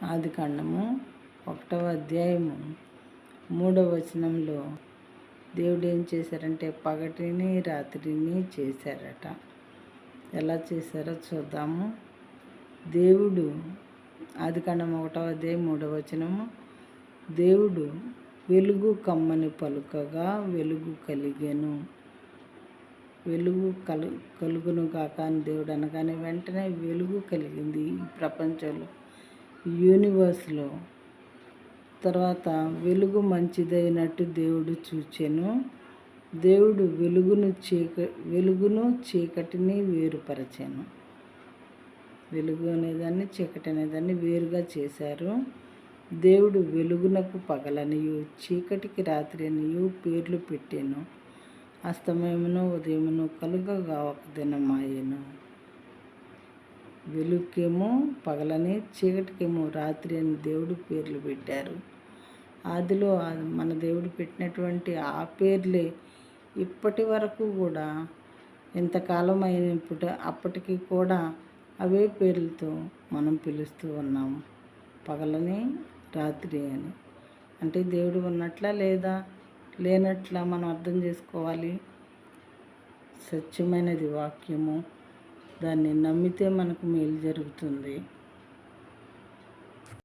ఆదికాండము 1వ అధ్యాయము 3వ వచనంలో దేవుడు ఏం చేశారంటే పగటిని రాత్రిని చేశారట. ఎలా చేశారో చూద్దాము. దేవుడు ఆదికాండం 1వ అధ్యాయం 3వ వచనము, దేవుడు వెలుగు కమ్మని పలుకగా వెలుగు కలిగెను. వెలుగు కలుగును కాక అని దేవుడు అనగానే వెంటనే వెలుగు కలిగింది ఈ ప్రపంచంలో, యూనివర్స్లో. తర్వాత వెలుగు మంచిదైనట్టు దేవుడు చూచెను. దేవుడు వెలుగును చీకటిని వేరుపరచాను. వెలుగు అనేదాన్ని చీకటి అనేదాన్ని వేరుగా చేశారు. దేవుడు వెలుగునకు పగలనియు చీకటికి రాత్రి అనియు పేర్లు పెట్టాను. అస్తమయమును ఉదయమును కలుగగా ఒక దినమాయెను. వెలుగుకేమో పగలని, చీకటికేమో రాత్రి అని దేవుడు పేర్లు పెట్టారు. ఆదిలో మన దేవుడు పెట్టినటువంటి ఆ పేర్లే ఇప్పటి వరకు కూడా, ఇంతకాలం అప్పటికి కూడా అవే పేర్లతో మనం పిలుస్తూ ఉన్నాము. పగలని, రాత్రి అని. అంటే దేవుడు ఉన్నట్లా లేదా లేనట్లా మనం అర్థం చేసుకోవాలి. సత్యమైనది వాక్యము. దాన్ని నమ్మితే మనకు మేలు జరుగుతుంది.